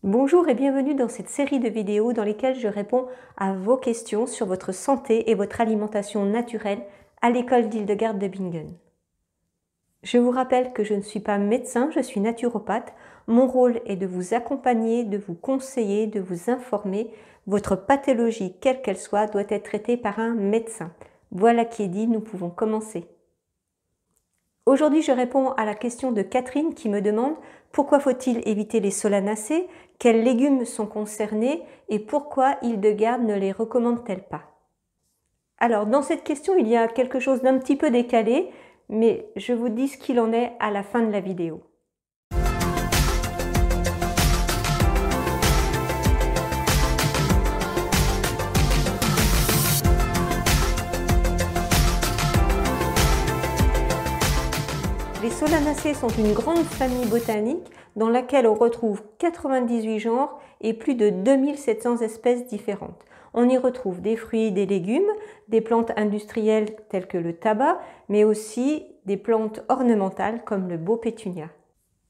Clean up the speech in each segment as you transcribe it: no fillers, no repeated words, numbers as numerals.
Bonjour et bienvenue dans cette série de vidéos dans lesquelles je réponds à vos questions sur votre santé et votre alimentation naturelle à l'école d'Hildegarde de Bingen. Je vous rappelle que je ne suis pas médecin, je suis naturopathe. Mon rôle est de vous accompagner, de vous conseiller, de vous informer. Votre pathologie, quelle qu'elle soit, doit être traitée par un médecin. Voilà qui est dit, nous pouvons commencer. Aujourd'hui, je réponds à la question de Catherine qui me demande pourquoi faut-il éviter les solanacées, quels légumes sont concernés et pourquoi Hildegarde ne les recommande-t-elle pas. Alors, dans cette question, il y a quelque chose d'un petit peu décalé, mais je vous dis ce qu'il en est à la fin de la vidéo. Les solanacées sont une grande famille botanique dans laquelle on retrouve 98 genres et plus de 2700 espèces différentes. On y retrouve des fruits et des légumes, des plantes industrielles telles que le tabac, mais aussi des plantes ornementales comme le beau pétunia.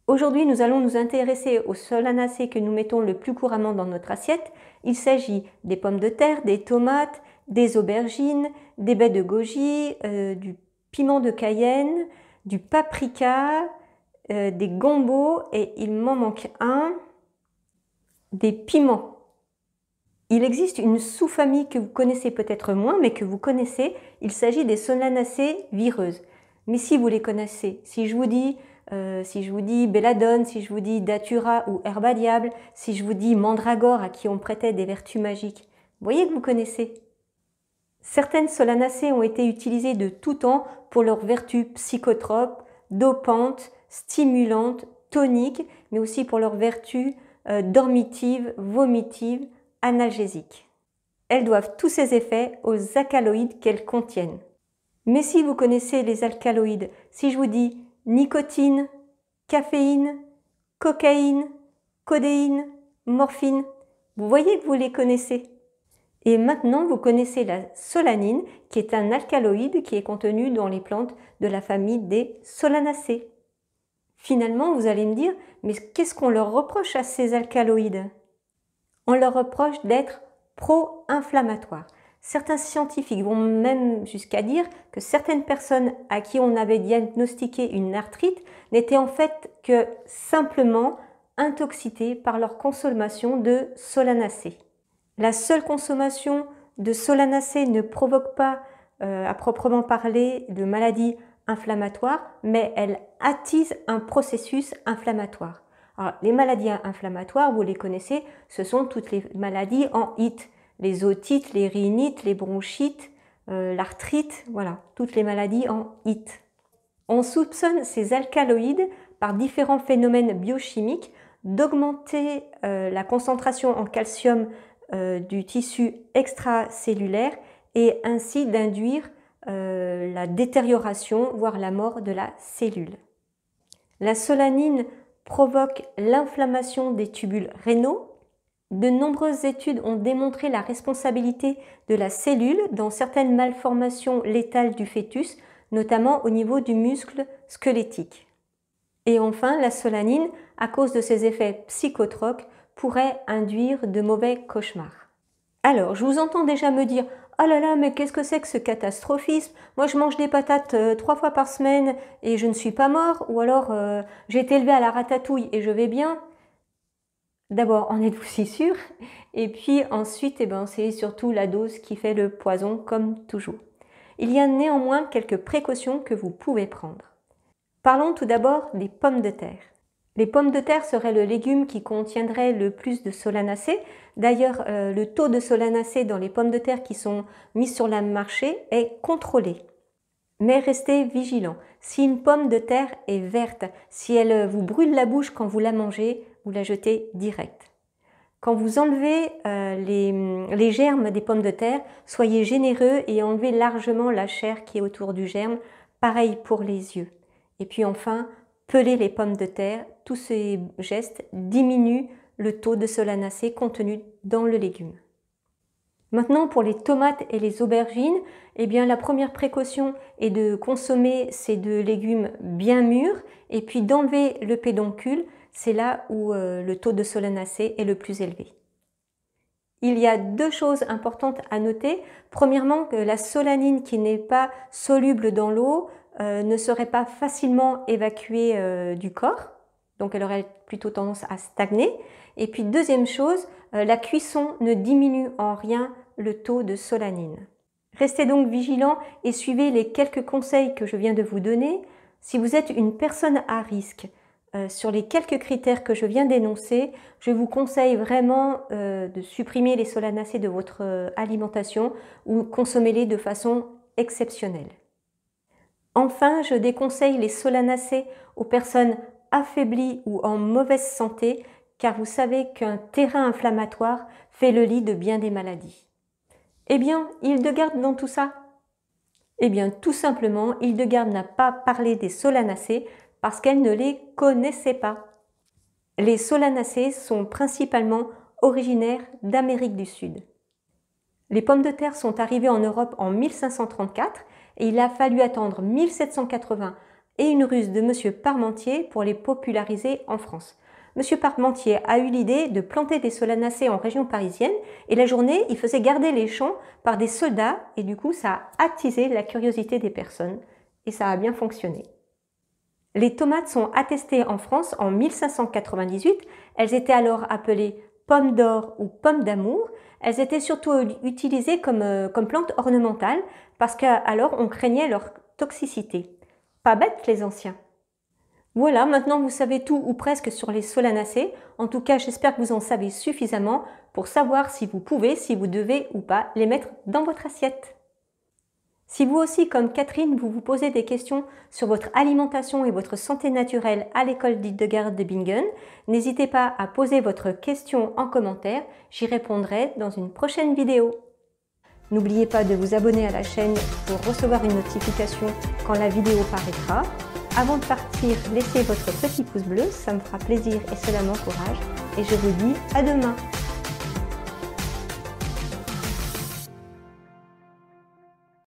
Aujourd'hui, nous allons nous intéresser aux solanacées que nous mettons le plus couramment dans notre assiette. Il s'agit des pommes de terre, des tomates, des aubergines, des baies de goji, du piment de Cayenne, du paprika, des gombos et il m'en manque un, des piments. Il existe une sous-famille que vous connaissez peut-être moins, mais que vous connaissez. Il s'agit des solanacées vireuses. Mais si vous les connaissez, si je vous dis belladone, si je vous dis datura ou herba diable, si je vous dis mandragore à qui on prêtait des vertus magiques, vous voyez que vous connaissez. Certaines solanacées ont été utilisées de tout temps pour leurs vertus psychotropes, dopantes, stimulantes, toniques, mais aussi pour leurs vertus dormitives, vomitives, analgésiques. Elles doivent tous ces effets aux alcaloïdes qu'elles contiennent. Mais si vous connaissez les alcaloïdes, si je vous dis nicotine, caféine, cocaïne, codéine, morphine, vous voyez que vous les connaissez. Et maintenant, vous connaissez la solanine, qui est un alcaloïde qui est contenu dans les plantes de la famille des solanacées. Finalement, vous allez me dire, mais qu'est-ce qu'on leur reproche à ces alcaloïdes? On leur reproche d'être pro-inflammatoires. Certains scientifiques vont même jusqu'à dire que certaines personnes à qui on avait diagnostiqué une arthrite n'étaient en fait que simplement intoxiquées par leur consommation de solanacées. La seule consommation de solanacées ne provoque pas, à proprement parler, de maladies inflammatoires, mais elle attise un processus inflammatoire. Alors, les maladies inflammatoires, vous les connaissez, ce sont toutes les maladies en IT. Les otites, les rhinites, les bronchites, l'arthrite, voilà, toutes les maladies en IT. On soupçonne ces alcaloïdes par différents phénomènes biochimiques d'augmenter la concentration en calcium du tissu extracellulaire et ainsi d'induire la détérioration, voire la mort de la cellule. La solanine provoque l'inflammation des tubules rénaux. De nombreuses études ont démontré la responsabilité de la cellule dans certaines malformations létales du fœtus, notamment au niveau du muscle squelettique. Et enfin, la solanine, à cause de ses effets psychotropes, pourrait induire de mauvais cauchemars. Alors, je vous entends déjà me dire « Oh là là, mais qu'est-ce que c'est que ce catastrophisme? Moi, je mange des patates 3 fois par semaine et je ne suis pas mort. » Ou alors « J'ai été élevé à la ratatouille et je vais bien. » D'abord, en êtes-vous si sûr? Et puis ensuite, c'est surtout la dose qui fait le poison, comme toujours. Il y a néanmoins quelques précautions que vous pouvez prendre. Parlons tout d'abord des pommes de terre. Les pommes de terre seraient le légume qui contiendrait le plus de solanacées. D'ailleurs, le taux de solanacées dans les pommes de terre qui sont mises sur le marché est contrôlé. Mais restez vigilants. Si une pomme de terre est verte, si elle vous brûle la bouche quand vous la mangez, vous la jetez direct. Quand vous enlevez les germes des pommes de terre, soyez généreux et enlevez largement la chair qui est autour du germe. Pareil pour les yeux. Et puis enfin, pelez les pommes de terre. Tous ces gestes diminuent le taux de solanacées contenu dans le légume. Maintenant, pour les tomates et les aubergines, la première précaution est de consommer ces deux légumes bien mûrs et puis d'enlever le pédoncule. c'est là où le taux de solanacée est le plus élevé. Il y a deux choses importantes à noter. Premièrement, que la solanine qui n'est pas soluble dans l'eau ne serait pas facilement évacuée du corps, donc elle aurait plutôt tendance à stagner. Et puis deuxième chose, la cuisson ne diminue en rien le taux de solanine. Restez donc vigilants et suivez les quelques conseils que je viens de vous donner. Si vous êtes une personne à risque, sur les quelques critères que je viens d'énoncer, je vous conseille vraiment de supprimer les solanacées de votre alimentation ou consommez-les de façon exceptionnelle. Enfin, je déconseille les solanacées aux personnes affaiblies ou en mauvaise santé, car vous savez qu'un terrain inflammatoire fait le lit de bien des maladies. Eh bien, Hildegarde dans tout ça? Eh bien, tout simplement, Hildegarde n'a pas parlé des solanacées parce qu'elle ne les connaissait pas. Les solanacées sont principalement originaires d'Amérique du Sud. Les pommes de terre sont arrivées en Europe en 1534 et il a fallu attendre 1780 et une ruse de M. Parmentier pour les populariser en France. M. Parmentier a eu l'idée de planter des solanacées en région parisienne et la journée, il faisait garder les champs par des soldats et du coup, ça a attisé la curiosité des personnes et ça a bien fonctionné. Les tomates sont attestées en France en 1598. Elles étaient alors appelées pommes d'or ou pommes d'amour. Elles étaient surtout utilisées comme plantes ornementales parce qu'alors on craignait leur toxicité. Pas bêtes les anciens. Voilà, maintenant vous savez tout ou presque sur les solanacées. En tout cas, j'espère que vous en savez suffisamment pour savoir si vous pouvez, si vous devez ou pas les mettre dans votre assiette. Si vous aussi, comme Catherine, vous vous posez des questions sur votre alimentation et votre santé naturelle à l'école d'Hildegarde de Bingen, n'hésitez pas à poser votre question en commentaire, j'y répondrai dans une prochaine vidéo. N'oubliez pas de vous abonner à la chaîne pour recevoir une notification quand la vidéo paraîtra. Avant de partir, laissez votre petit pouce bleu, ça me fera plaisir et cela m'encourage. Et je vous dis à demain.